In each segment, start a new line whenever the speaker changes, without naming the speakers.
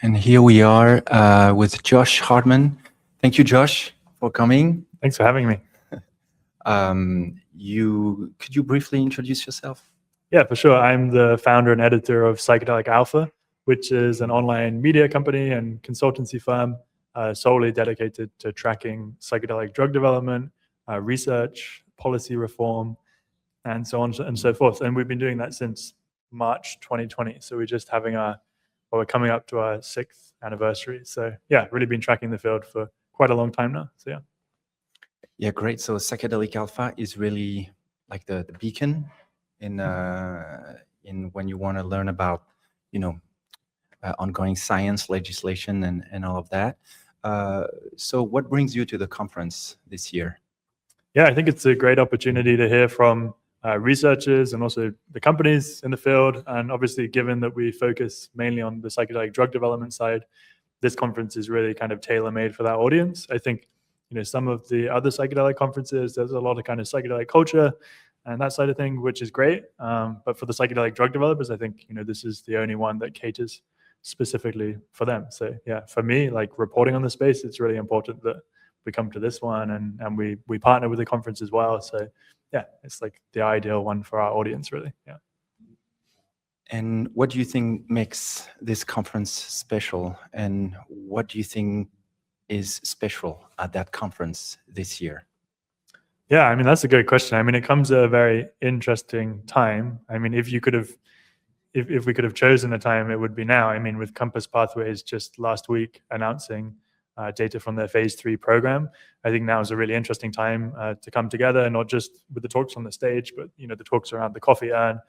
And here we are with Josh Hardman. Thank you, Josh, for coming.
Thanks for having me.
Could you briefly introduce yourself?
Yeah, for sure. I'm the founder and editor of Psychedelic Alpha, which is an online media company and consultancy firm solely dedicated to tracking psychedelic drug development, research, policy reform, and so on and so forth. And we've been doing that since March 2020. So we're coming up to our 6th anniversary. So yeah, really been tracking the field for quite a long time now. So yeah.
Yeah, great. So Psychedelic Alpha is really like the beacon in when you want to learn about, ongoing science, legislation, and all of that. So what brings you to the conference this year?
Yeah, I think it's a great opportunity to hear from researchers and also the companies in the field. And obviously, given that we focus mainly on the psychedelic drug development side, this conference is really kind of tailor-made for that audience. I think, some of the other psychedelic conferences, there's a lot of kind of psychedelic culture and that side of thing, which is great. But for the psychedelic drug developers, I think, this is the only one that caters specifically for them. So yeah, for me, like reporting on the space, it's really important that we come to this one and we partner with the conference as well. So yeah, it's like the ideal one for our audience, really. Yeah.
And what do you think makes this conference special? And what do you think is special at that conference this year?
Yeah, I mean, that's a good question. I mean, it comes at a very interesting time. I mean, if we could have chosen a time, it would be now. I mean, with Compass Pathways just last week announcing data from their phase 3 program, I think now is a really interesting time to come together, not just with the talks on the stage, but the talks around the coffee urn.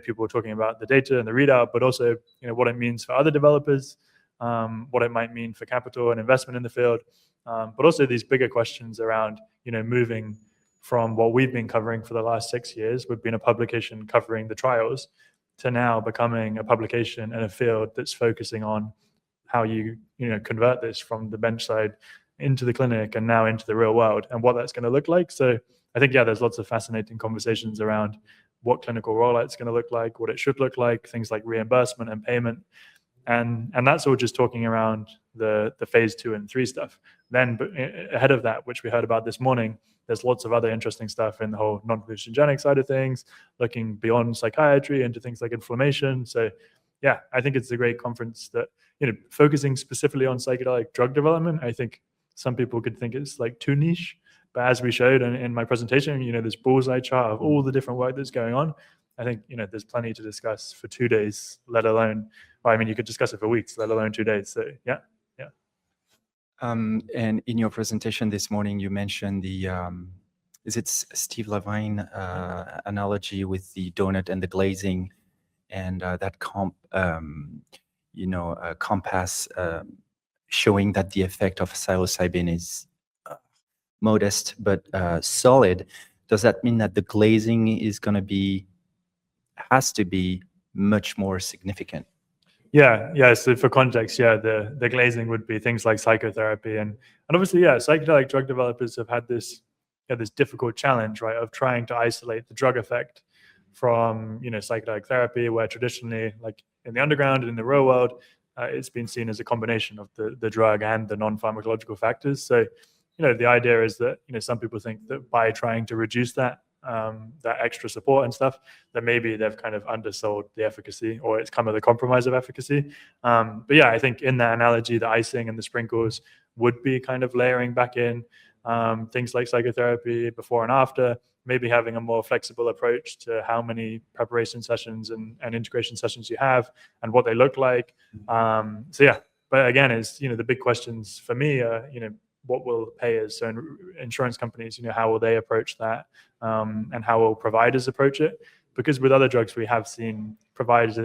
People are talking about the data and the readout, but also what it means for other developers, what it might mean for capital and investment in the field, but also these bigger questions around moving from what we've been covering for the last 6 years. We've been a publication covering the trials to now becoming a publication in a field that's focusing on how you convert this from the bench side into the clinic and now into the real world and what that's going to look like. So I think, yeah, there's lots of fascinating conversations around what clinical rollout is going to look like, what it should look like, things like reimbursement and payment. And that's all just talking around the phase 2 and 3 stuff. Then ahead of that, which we heard about this morning, there's lots of other interesting stuff in the whole non-hallucinogenic side of things, looking beyond psychiatry into things like inflammation. So yeah, I think it's a great conference that, focusing specifically on psychedelic drug development. I think some people could think it's like too niche, but as we showed in my presentation, this bullseye chart of all the different work that's going on. I think, there's plenty to discuss for 2 days, let alone, well, I mean, you could discuss it for weeks, let alone 2 days. So yeah.
And in your presentation this morning, you mentioned is it Steve Levine analogy with the donut and the glazing, and that compass showing that the effect of psilocybin is modest but solid. Does that mean that the glazing has to be much more significant?
Yeah. So for context, yeah, the glazing would be things like psychotherapy, and obviously, yeah, psychedelic drug developers have had this difficult challenge, right, of trying to isolate the drug effect from psychedelic therapy, where traditionally, like in the underground and in the real world, it's been seen as a combination of the drug and the non-pharmacological factors. So the idea is that some people think that by trying to reduce that extra support and stuff, that maybe they've kind of undersold the efficacy, or it's come at the compromise of efficacy. But yeah, I think in that analogy, the icing and the sprinkles would be kind of layering back in things like psychotherapy before and after, maybe having a more flexible approach to how many preparation sessions and integration sessions you have and what they look like. So yeah, but again, it's the big questions for me are what will payers, so insurance companies, how will they approach that, and how will providers approach it? Because with other drugs, we have seen providers,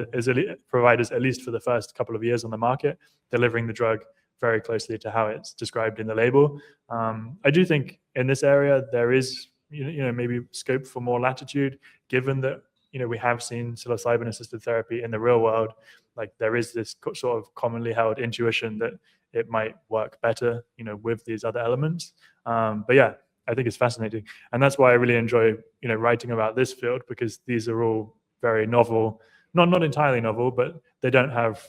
at least for the first couple of years on the market, delivering the drug very closely to how it's described in the label. I do think in this area there is maybe scope for more latitude, given that we have seen psilocybin assisted therapy in the real world. Like there is this sort of commonly held intuition that it might work better with these other elements. But yeah, I think it's fascinating, and that's why I really enjoy writing about this field, because these are all very novel, not entirely novel, but they don't have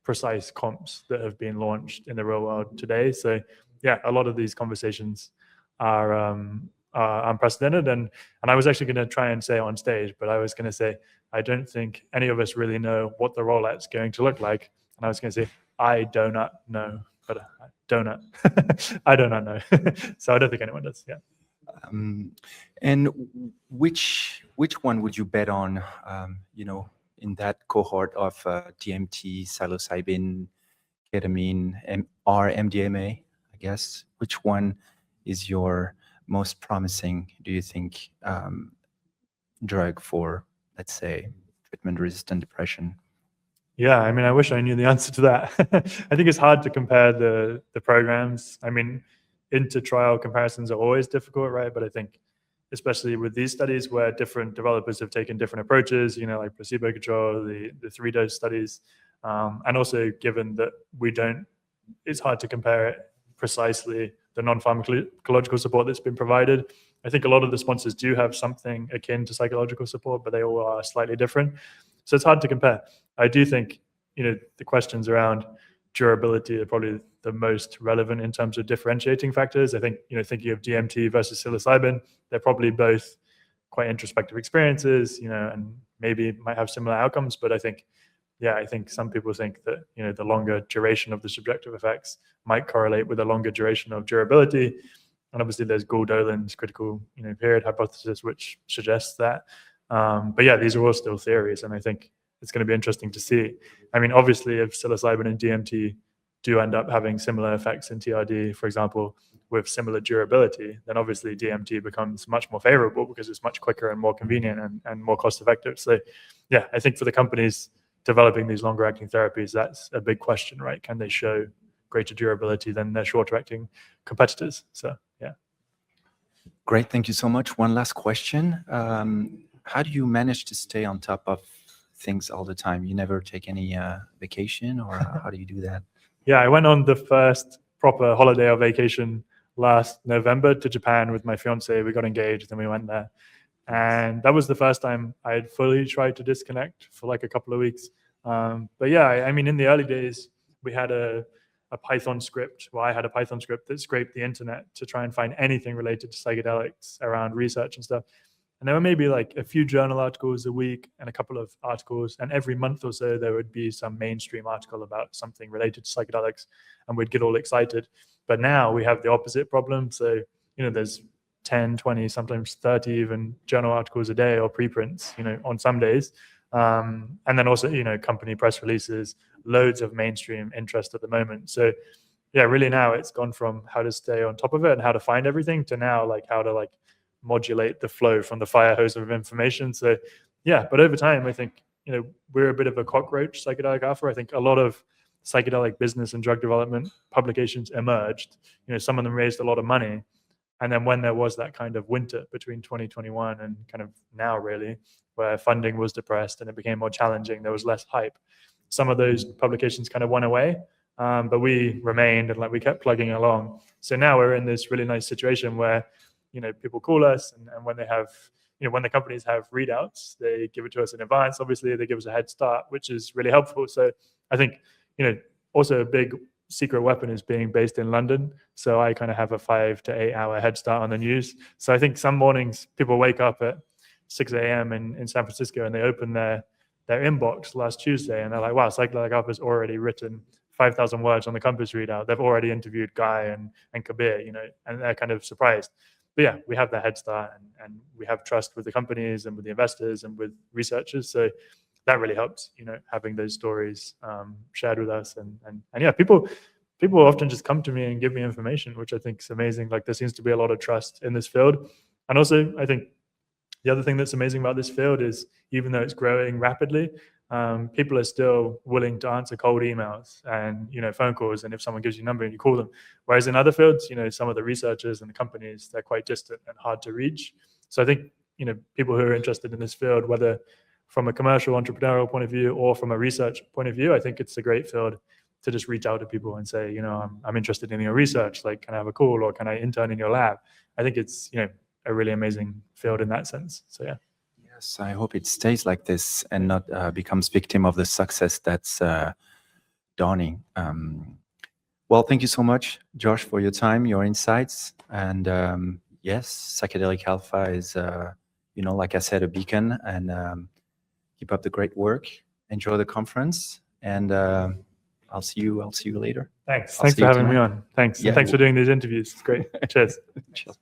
precise comps that have been launched in the real world today. So yeah, a lot of these conversations are unprecedented. And I was actually going to try and say on stage, but I was going to say, I don't think any of us really know what the rollout's going to look like. And I was going to say, I do not know, but I do not. I do not know. So I don't think anyone does. Yeah.
And which one would you bet on? In that cohort of DMT, psilocybin, ketamine, or MDMA, I guess. Which one is your most promising, do you think, drug for, let's say, treatment-resistant depression?
Yeah, I mean, I wish I knew the answer to that. I think it's hard to compare the programs. I mean, inter-trial comparisons are always difficult, right? But I think, especially with these studies where different developers have taken different approaches, like placebo control, the 3-dose studies, and also given that it's hard to compare it precisely, the non-pharmacological support that's been provided. I think a lot of the sponsors do have something akin to psychological support, but they all are slightly different. So it's hard to compare. I do think, the questions around durability are probably the most relevant in terms of differentiating factors. I think, thinking of DMT versus psilocybin, they're probably both quite introspective experiences, and maybe might have similar outcomes. But I think some people think that, the longer duration of the subjective effects might correlate with a longer duration of durability. And obviously there's Gould-Dolan's critical, period hypothesis, which suggests that. But yeah, these are all still theories. And I think it's going to be interesting to see. I mean, obviously if psilocybin and DMT do end up having similar effects in TRD, for example, with similar durability, then obviously DMT becomes much more favorable because it's much quicker and more convenient and more cost effective. So yeah, I think for the companies developing these longer acting therapies, that's a big question, right? Can they show greater durability than their shorter acting competitors? So yeah.
Great, thank you so much. One last question. How do you manage to stay on top of things all the time? You never take any vacation, or how do you do that?
Yeah, I went on the first proper holiday or vacation last November to Japan with my fiance. We got engaged and we went there. And that was the first time I had fully tried to disconnect for like a couple of weeks. But yeah, I mean, in the early days, we had a Python script. Well, I had a Python script that scraped the internet to try and find anything related to psychedelics around research and stuff. And there were maybe like a few journal articles a week and a couple of articles. And every month or so, there would be some mainstream article about something related to psychedelics, and we'd get all excited. But now we have the opposite problem. So, there's 10, 20, sometimes 30 even journal articles a day or preprints, on some days. And then also, company press releases, loads of mainstream interest at the moment. So yeah, really now it's gone from how to stay on top of it and how to find everything to now like how to like modulate the flow from the fire hose of information. So yeah, but over time, I think, we're a bit of a cockroach, Psychedelic Alpha. I think a lot of psychedelic business and drug development publications emerged. Some of them raised a lot of money. And then when there was that kind of winter between 2021 and kind of now really, where funding was depressed and it became more challenging, there was less hype. Some of those publications kind of went away, but we remained and like we kept plugging along. So now we're in this really nice situation where, people call us and when they have, when the companies have readouts, they give it to us in advance. Obviously, they give us a head start, which is really helpful. So I think, also a big secret weapon is being based in London. So I kind of have a 5 to 8 hour head start on the news. So I think some mornings people wake up at 6 a.m. in San Francisco and they open their inbox last Tuesday and they're like, wow, Psychedelic Alpha has already written 5,000 words on the Compass readout. They've already interviewed Guy and Kabir, and they're kind of surprised. But yeah, we have that head start and we have trust with the companies and with the investors and with researchers. So that really helps, having those stories shared with us. And yeah, people often just come to me and give me information, which I think is amazing. Like there seems to be a lot of trust in this field. And also, I think the other thing that's amazing about this field is even though it's growing rapidly, people are still willing to answer cold emails and, phone calls. And if someone gives you a number and you call them, whereas in other fields, some of the researchers and the companies, they're quite distant and hard to reach. So I think, people who are interested in this field, whether from a commercial entrepreneurial point of view or from a research point of view, I think it's a great field to just reach out to people and say, I'm interested in your research. Like, can I have a call or can I intern in your lab? I think it's, a really amazing field in that sense. So yeah.
Yes, I hope it stays like this and not becomes victim of the success that's dawning. Well, thank you so much, Josh, for your time, your insights, and yes, Psychedelic Alpha is, like I said, a beacon, and keep up the great work. Enjoy the conference, and I'll see you later.
Thanks.
I'll
Thanks
see
for
you
having me
tonight.
on. Thanks.
Yeah.
And thanks for doing these interviews. It's great. Cheers.
Cheers.